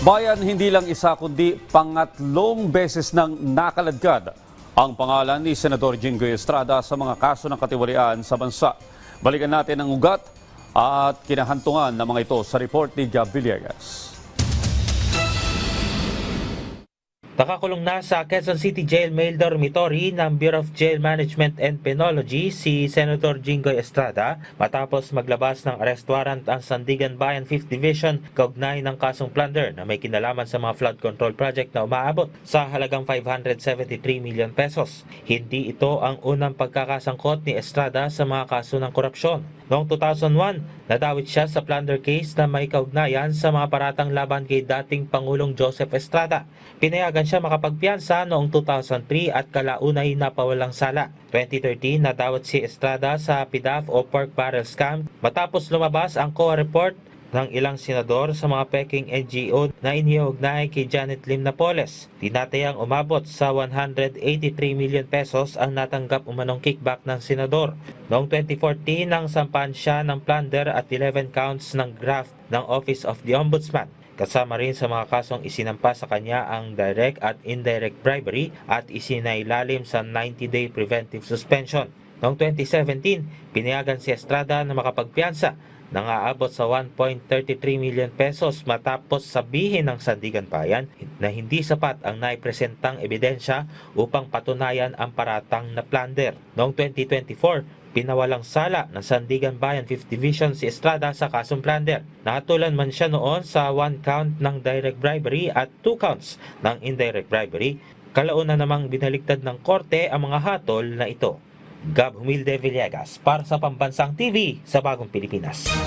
Bayan, hindi lang isa kundi pangatlong beses nang nakaladkad ang pangalan ni Senador Jinggoy Estrada sa mga kaso ng katiwalian sa bansa. Balikan natin ang ugat at kinahantungan ng mga ito sa report ni Gab Villegas. Nakakulong na sa Quezon City Jail Male Dormitory ng Bureau of Jail Management and Penology si Senator Jinggoy Estrada matapos maglabas ng arrest warrant ang Sandigan Bayan 5th Division kaugnay ng kasong plunder na may kinalaman sa mga flood control project na umaabot sa halagang 573 million pesos. Hindi ito ang unang pagkakasangkot ni Estrada sa mga kaso ng korupsyon. Noong 2001, nadawit siya sa plunder case na may kaugnayan sa mga paratang laban kay dating Pangulong Joseph Estrada. Pinayagan siya makapagpiyansa noong 2003 at kalaunay napawalang sala. 2013, nadawit si Estrada sa PDAF o pork barrel scam matapos lumabas ang COA report ng ilang senador sa mga peking NGO na iniugnay kay Janet Lim Napoles. Tinatayang umabot sa 183 million pesos ang natanggap umanong kickback ng senador. Noong 2014, nang sampahan siya ng plunder at 11 counts ng graft ng Office of the Ombudsman. Kasama rin sa mga kasong isinampa sa kanya ang direct at indirect bribery at isinailalim sa 90-day preventive suspension. Noong 2017, pinayagan si Estrada na makapagpiyansa nang aabot sa 1.33 million pesos matapos sabihin ng Sandigan Bayan na hindi sapat ang naipresentang ebidensya upang patunayan ang paratang na plunder. Noong 2024, pinawalang sala ng Sandigan Bayan 5th Division si Estrada sa kasong plunder. Nahatulan man siya noon sa 1 count ng direct bribery at 2 counts ng indirect bribery. Kalaunan namang binaligtad ng korte ang mga hatol na ito. Gab Humilde Villegas para sa Pambansang TV sa Bagong Pilipinas.